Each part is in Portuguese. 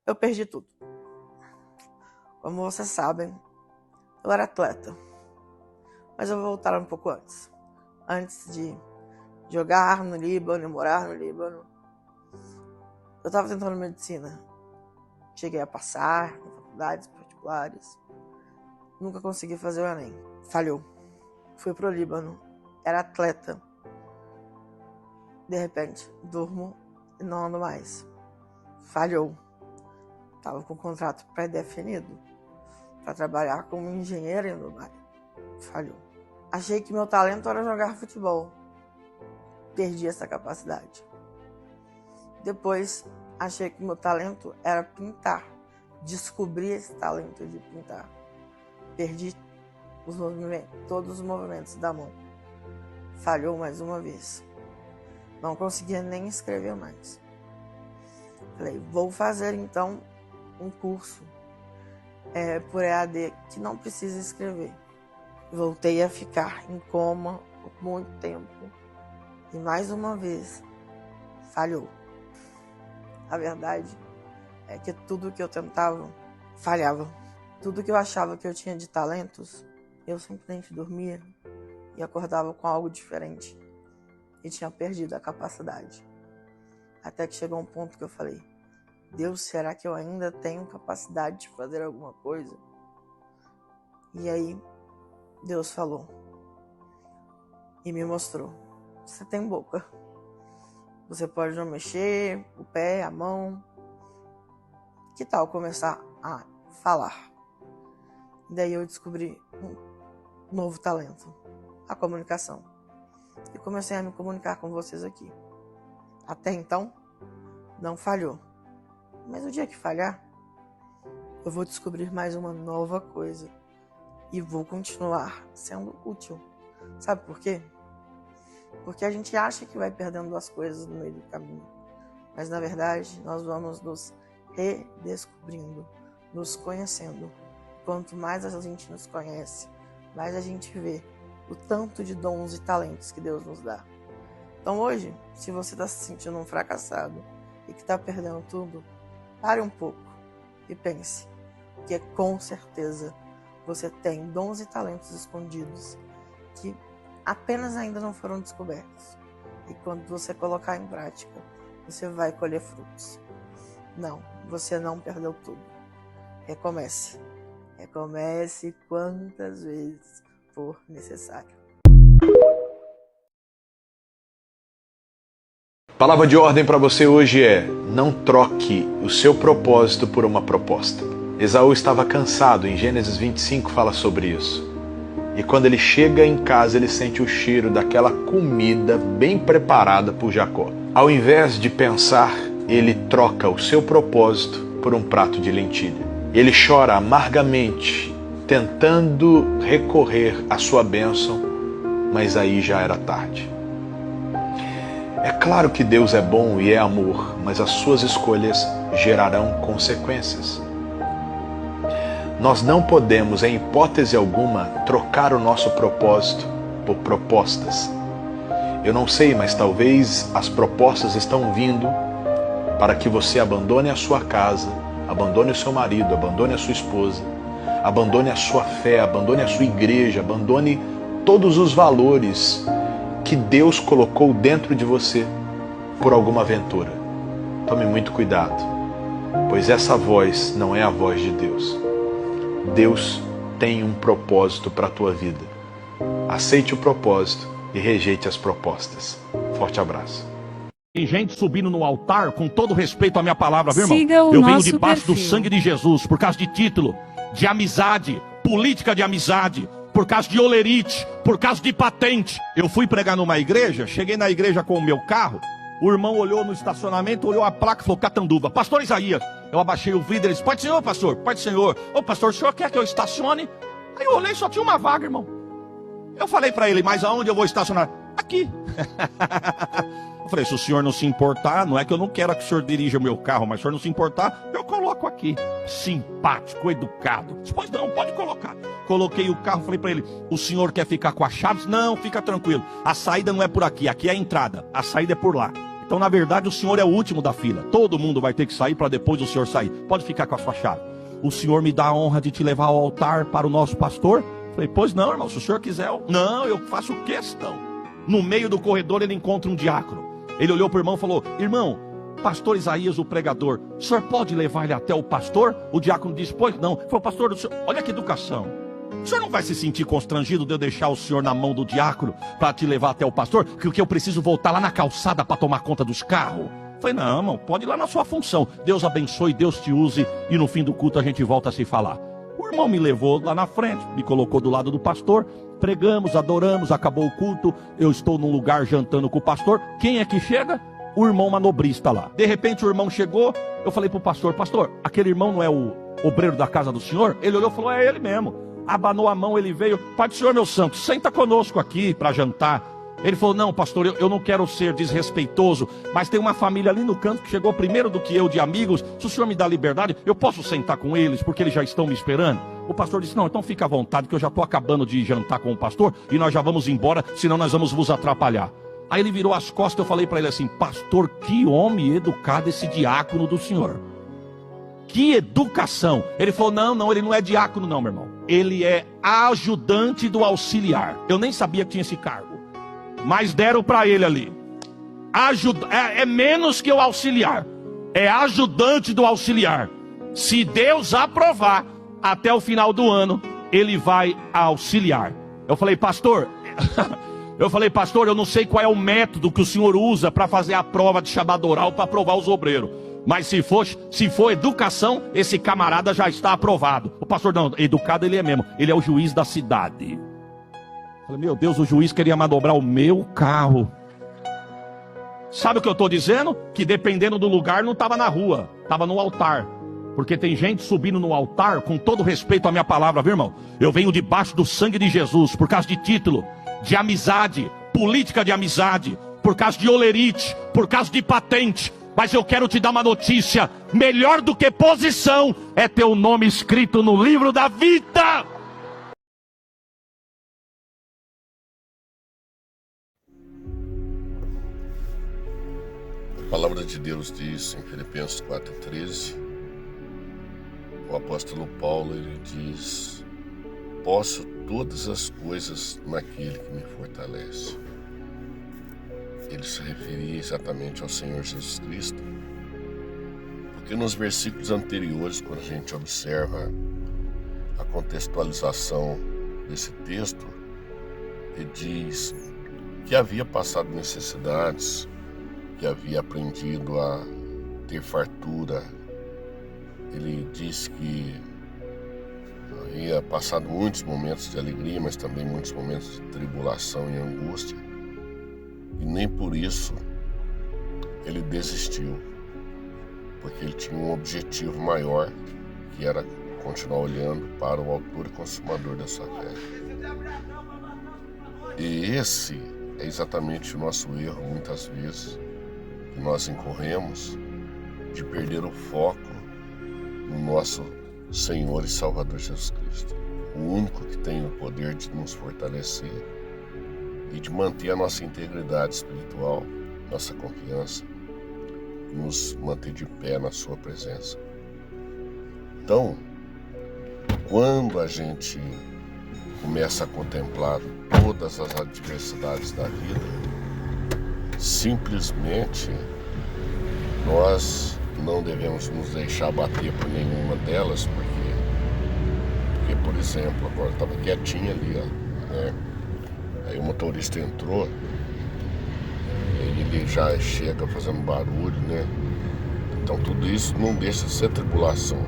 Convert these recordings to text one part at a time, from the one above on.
eu perdi tudo. Como vocês sabem, eu era atleta. Mas eu vou voltar um pouco antes. Antes de jogar no Líbano e morar no Líbano, eu estava tentando medicina. Cheguei a passar em faculdades particulares. Nunca consegui fazer o Enem. Falhou. Fui pro Líbano. Era atleta. De repente, durmo e não ando mais. Falhou. Tava com um contrato pré-definido para trabalhar como engenheiro em Dubai. Falhou. Achei que meu talento era jogar futebol. Perdi essa capacidade. Depois, achei que meu talento era pintar. Descobri esse talento de pintar. Perdi todos os movimentos da mão. Falhou mais uma vez. Não conseguia nem escrever mais. Falei, vou fazer então um curso por EAD que não precisa escrever. Voltei a ficar em coma por muito tempo. E mais uma vez, falhou. A verdade é que tudo que eu tentava, falhava. Tudo que eu achava que eu tinha de talentos, eu simplesmente dormia e acordava com algo diferente. E tinha perdido a capacidade. Até que chegou um ponto que eu falei, Deus, será que eu ainda tenho capacidade de fazer alguma coisa? E aí, Deus falou e me mostrou, você tem boca. Você pode não mexer o pé, a mão. Que tal começar a falar? E daí eu descobri um novo talento, a comunicação. E comecei a me comunicar com vocês aqui. Até então, não falhou. Mas o dia que falhar, eu vou descobrir mais uma nova coisa. E vou continuar sendo útil. Sabe por quê? Porque a gente acha que vai perdendo as coisas no meio do caminho. Mas na verdade, nós vamos nos redescobrindo, nos conhecendo. Quanto mais a gente nos conhece, mais a gente vê o tanto de dons e talentos que Deus nos dá. Então hoje, se você está se sentindo um fracassado e que está perdendo tudo, pare um pouco e pense que com certeza você tem dons e talentos escondidos que apenas ainda não foram descobertos. E quando você colocar em prática, você vai colher frutos. Não, você não perdeu tudo. Recomece. Recomece quantas vezes for necessário. A palavra de ordem para você hoje é: não troque o seu propósito por uma proposta. Esaú estava cansado, em Gênesis 25 fala sobre isso. E quando ele chega em casa, ele sente o cheiro daquela comida bem preparada por Jacó. Ao invés de pensar, ele troca o seu propósito por um prato de lentilha. Ele chora amargamente, tentando recorrer à sua bênção, mas aí já era tarde. É claro que Deus é bom e é amor, mas as suas escolhas gerarão consequências. Nós não podemos, em hipótese alguma, trocar o nosso propósito por propostas. Eu não sei, mas talvez as propostas estão vindo para que você abandone a sua casa, abandone o seu marido, abandone a sua esposa, abandone a sua fé, abandone a sua igreja, abandone todos os valores que Deus colocou dentro de você por alguma aventura. Tome muito cuidado, pois essa voz não é a voz de Deus. Deus tem um propósito para a tua vida. Aceite o propósito e rejeite as propostas. Forte abraço. Tem gente subindo no altar, com todo respeito à minha palavra, viu, irmão? Siga o Eu venho nosso debaixo do perfil. sangue de Jesus, por causa de título, de amizade, política de amizade, por causa de olerite, por causa de patente. Eu fui pregar numa igreja, cheguei na igreja com o meu carro, o irmão olhou no estacionamento, olhou a placa e falou: Catanduva, pastor Isaías. Eu abaixei o vidro, ele disse: Pai do Senhor, pastor, Pai do Senhor. Ô pastor, o senhor quer que eu estacione? Aí eu olhei e só tinha uma vaga, irmão. Eu falei para ele: mas aonde eu vou estacionar? Aqui. Eu falei: se o senhor não se importar, não é que eu não quero que o senhor dirija o meu carro, mas se o senhor não se importar, eu coloco aqui. Simpático, educado. Pois não, pode colocar. Coloquei o carro, falei para ele: o senhor quer ficar com as chaves? Não, fica tranquilo. A saída não é por aqui, aqui é a entrada. A saída é por lá. Então, na verdade, o senhor é o último da fila. Todo mundo vai ter que sair para depois o senhor sair. Pode ficar com a sua chave. O senhor me dá a honra de te levar ao altar para o nosso pastor? Falei, pois não, irmão, se o senhor quiser. Não, eu faço questão. No meio do corredor ele encontra um diácono. Ele olhou para o irmão e falou, irmão, pastor Isaías, o pregador, o senhor pode levar ele até o pastor? O diácono disse, pois não. Ele falou, pastor do senhor, olha que educação. O senhor não vai se sentir constrangido de eu deixar o senhor na mão do diácono para te levar até o pastor? Porque eu preciso voltar lá na calçada para tomar conta dos carros. Falei, não, irmão, pode ir lá na sua função. Deus abençoe, Deus te use e no fim do culto a gente volta a se falar. O irmão me levou lá na frente, me colocou do lado do pastor, pregamos, adoramos, acabou o culto, eu estou num lugar jantando com o pastor. Quem é que chega? O irmão manobrista lá. De repente o irmão chegou, eu falei pro pastor, pastor, aquele irmão não é o obreiro da casa do senhor? Ele olhou e falou, é ele mesmo. Abanou a mão, ele veio, pai do senhor meu santo, senta conosco aqui para jantar. Ele falou, não pastor, eu não quero ser desrespeitoso, mas tem uma família ali no canto que chegou primeiro do que eu de amigos, se o senhor me dá liberdade, eu posso sentar com eles, porque eles já estão me esperando? O pastor disse, não, então fica à vontade, que eu já estou acabando de jantar com o pastor, e nós já vamos embora, senão nós vamos vos atrapalhar. Aí ele virou as costas, eu falei para ele assim, pastor, que homem educado esse diácono do senhor. Que educação. Ele falou, não, ele não é diácono não, meu irmão. Ele é ajudante do auxiliar. Eu nem sabia que tinha esse cargo. Mas deram para ele ali. É menos que o auxiliar. É ajudante do auxiliar. Se Deus aprovar, até o final do ano, ele vai auxiliar. Eu falei, pastor, eu não sei qual é o método que o senhor usa para fazer a prova de chamada oral para aprovar os obreiros. Mas se for educação, esse camarada já está aprovado. O pastor, não, educado ele é mesmo. Ele é o juiz da cidade. Eu falei, meu Deus, o juiz queria manobrar o meu carro. Sabe o que eu estou dizendo? Que dependendo do lugar não estava na rua, estava no altar. Porque tem gente subindo no altar, com todo respeito à minha palavra, viu, irmão? Eu venho debaixo do sangue de Jesus, por causa de título, de amizade, política de amizade, por causa de olerite, por causa de patente. Mas eu quero te dar uma notícia, melhor do que posição, é teu nome escrito no livro da vida. A palavra de Deus diz em Filipenses 4,13, o apóstolo Paulo, ele diz, posso todas as coisas naquele que me fortalece. Ele se referia exatamente ao Senhor Jesus Cristo, porque nos versículos anteriores, quando a gente observa a contextualização desse texto, ele diz que havia passado necessidades, que havia aprendido a ter fartura. Ele disse que havia passado muitos momentos de alegria, mas também muitos momentos de tribulação e angústia. E nem por isso ele desistiu, porque ele tinha um objetivo maior, que era continuar olhando para o autor e consumador da sua fé. E esse é exatamente o nosso erro, muitas vezes, que nós incorremos de perder o foco no nosso Senhor e Salvador Jesus Cristo, o único que tem o poder de nos fortalecer e de manter a nossa integridade espiritual, nossa confiança, nos manter de pé na sua presença. Então, quando a gente começa a contemplar todas as adversidades da vida, simplesmente nós não devemos nos deixar bater por nenhuma delas, porque por exemplo, agora eu estava quietinho ali, ó, né? Aí o motorista entrou, e ele já chega fazendo barulho, né? Então tudo isso não deixa de ser tribulação.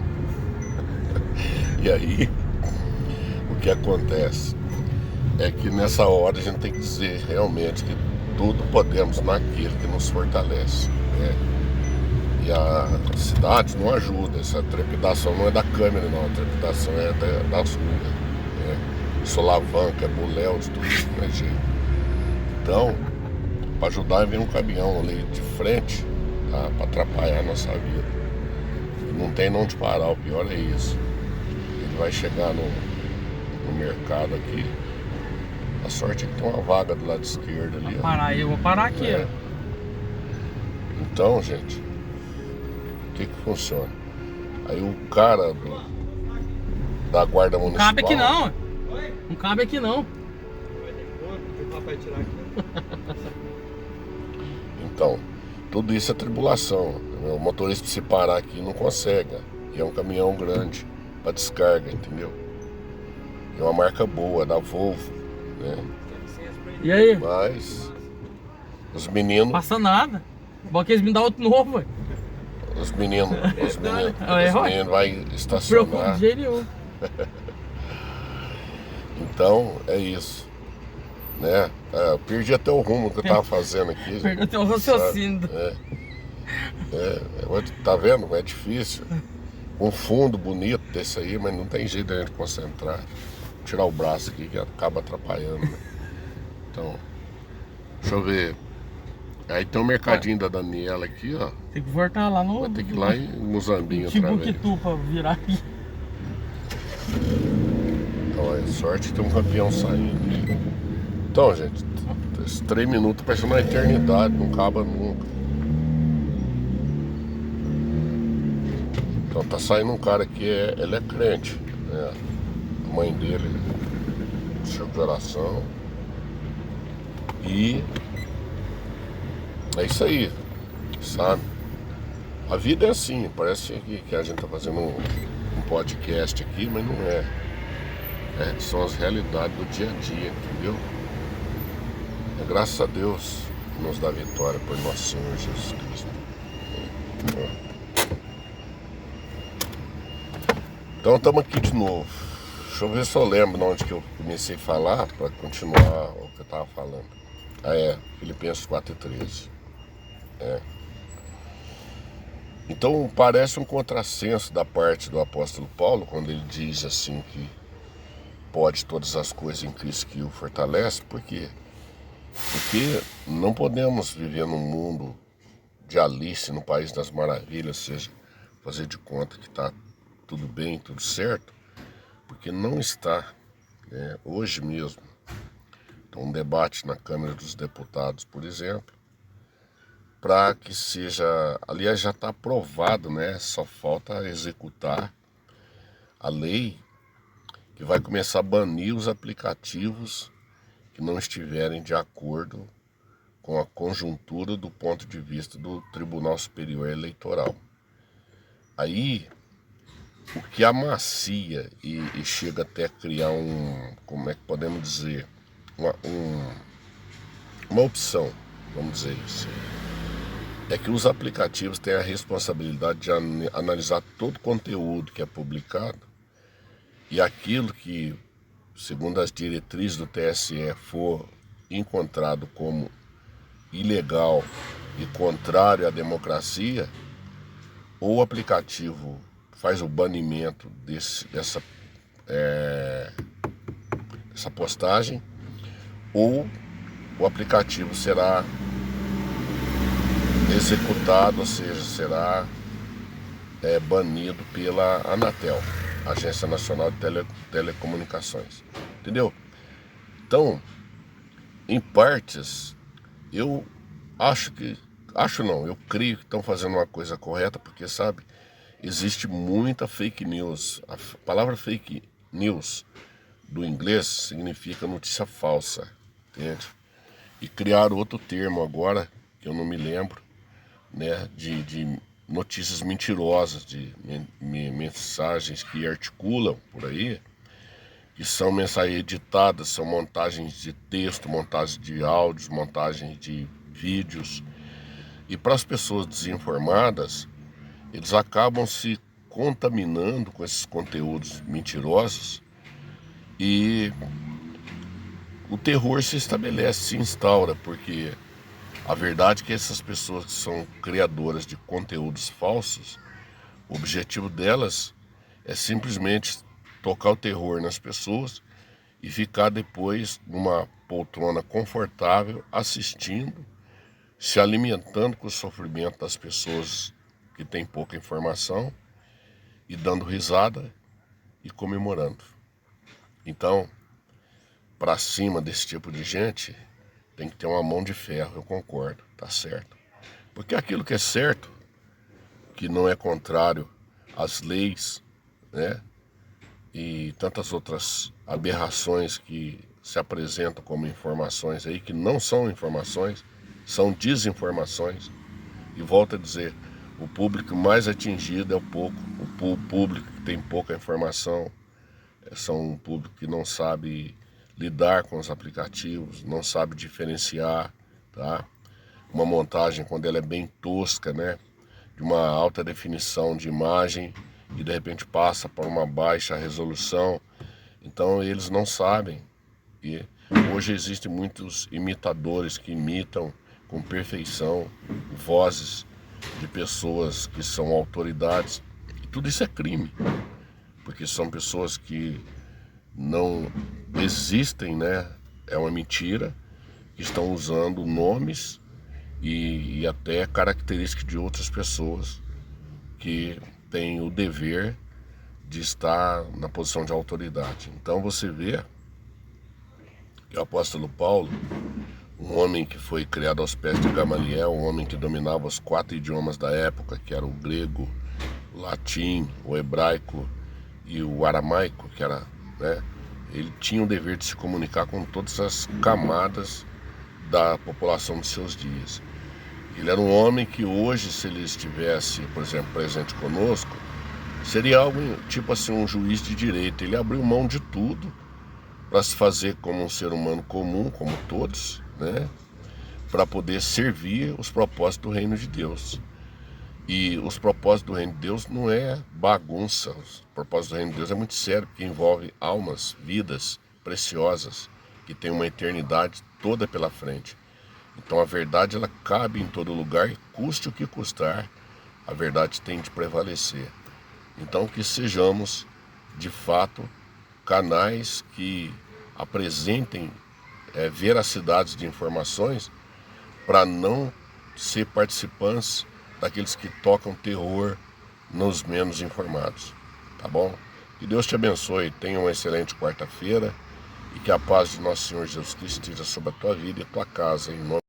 E aí, o que acontece é que nessa hora a gente tem que dizer realmente que tudo podemos naquele que nos fortalece, né? E a cidade não ajuda, essa trepidação não é da câmera não, a trepidação é das ruas, né? Solavanca, buléus, tudo isso não é jeito. Então, para ajudar vem um caminhão ali de frente, tá? Para atrapalhar a nossa vida. Não tem não de parar, o pior é isso. Ele vai chegar no mercado aqui. A sorte é que tem uma vaga do lado esquerdo ali. Eu vou parar aqui, ó. Então, gente, o que funciona? Aí o cara da guarda municipal... Não cabe aqui não. Não cabe aqui não. Então, tudo isso é tribulação. O motorista se parar aqui não consegue. E é um caminhão grande para descarga, entendeu? É uma marca boa, da Volvo, né? E aí? Mas os meninos... Passa nada. Bom que eles me dão outro novo, ué. Os meninos vai Não estacionar. preocupa de jeito nenhum. Então, é isso. Né? Eu perdi até o rumo que eu tava fazendo aqui. Perdeu até o raciocínio. Tá vendo? É difícil. Um fundo bonito desse aí, mas não tem jeito de a gente concentrar. Tirar o braço aqui que acaba atrapalhando. Né? Então, deixa eu ver. Aí tem o mercadinho da Daniela aqui, ó. Tem que voltar lá no... Vai ter que ir lá em Muzambinho outra vez. Timbuktu pra virar aqui. Então é sorte que tem um campeão saindo. Então, gente, esses 3 minutos parecem uma eternidade, não acaba nunca. Então tá saindo um cara que ele é crente, né? A mãe dele chegou de oração. E é isso aí, sabe? A vida é assim, parece que a gente tá fazendo um podcast aqui, mas não é. São as realidades do dia a dia, entendeu? É graças a Deus que nos dá vitória por nosso Senhor Jesus Cristo. Então estamos aqui de novo. Deixa eu ver se eu lembro de onde que eu comecei a falar para continuar o que eu estava falando. Filipenses 4:13. Então parece um contrassenso da parte do apóstolo Paulo quando ele diz assim que pode todas as coisas em Cristo que o fortalece. Por quê? Porque não podemos viver num mundo de Alice, no País das Maravilhas, ou seja, fazer de conta que está tudo bem, tudo certo, porque não está, né? Hoje mesmo, então, um debate na Câmara dos Deputados, por exemplo, para que seja, aliás já está aprovado, né? Só falta executar a lei que vai começar a banir os aplicativos que não estiverem de acordo com a conjuntura do ponto de vista do Tribunal Superior Eleitoral. Aí, o que amacia e chega até a criar como é que podemos dizer, uma opção, vamos dizer isso, é que os aplicativos têm a responsabilidade de analisar todo o conteúdo que é publicado e aquilo que, segundo as diretrizes do TSE, for encontrado como ilegal e contrário à democracia, ou o aplicativo faz o banimento dessa postagem, ou o aplicativo será executado, ou seja, será banido pela Anatel, Agência Nacional de Telecomunicações. Entendeu? Então, em partes, eu eu creio que estão fazendo uma coisa correta, porque, sabe, existe muita fake news. A palavra fake news do inglês significa notícia falsa, entende? E criaram outro termo agora, que eu não me lembro, né, de notícias mentirosas, de mensagens que articulam por aí, que são mensagens editadas, são montagens de texto, montagens de áudios, montagens de vídeos. E para as pessoas desinformadas, eles acabam se contaminando com esses conteúdos mentirosos e o terror se estabelece, se instaura, porque a verdade é que essas pessoas que são criadoras de conteúdos falsos, o objetivo delas é simplesmente tocar o terror nas pessoas e ficar depois numa poltrona confortável, assistindo, se alimentando com o sofrimento das pessoas que têm pouca informação e dando risada e comemorando. Então, para cima desse tipo de gente, tem que ter uma mão de ferro, eu concordo, tá certo. Porque aquilo que é certo, que não é contrário às leis, né? E tantas outras aberrações que se apresentam como informações aí, que não são informações, são desinformações. E volto a dizer, o público mais atingido é o público que tem pouca informação, são um público que não sabe lidar com os aplicativos, não sabe diferenciar, tá? Uma montagem, quando ela é bem tosca, né? De uma alta definição de imagem e de repente passa para uma baixa resolução, então eles não sabem. E hoje existem muitos imitadores que imitam com perfeição vozes de pessoas que são autoridades, e tudo isso é crime, porque são pessoas que não existem, né? É uma mentira, que estão usando nomes e até características de outras pessoas que têm o dever de estar na posição de autoridade. Então você vê que o apóstolo Paulo, um homem que foi criado aos pés de Gamaliel, um homem que dominava os 4 idiomas da época, que era o grego, o latim, o hebraico e o aramaico, que era, né, ele tinha o dever de se comunicar com todas as camadas da população de seus dias. Ele era um homem que hoje, se ele estivesse, por exemplo, presente conosco, seria algo tipo assim, um juiz de direito. Ele abriu mão de tudo para se fazer como um ser humano comum, como todos, né? Para poder servir os propósitos do reino de Deus. E os propósitos do reino de Deus não é bagunça. Os propósitos do reino de Deus é muito sério, porque envolve almas, vidas preciosas, que tem uma eternidade toda pela frente. Então a verdade, ela cabe em todo lugar e custe o que custar, a verdade tem de prevalecer. Então que sejamos, de fato, canais que apresentem veracidades de informações, para não ser participantes daqueles que tocam terror nos menos informados, tá bom? Que Deus te abençoe, tenha uma excelente quarta-feira e que a paz de nosso Senhor Jesus Cristo esteja sobre a tua vida e a tua casa, em nome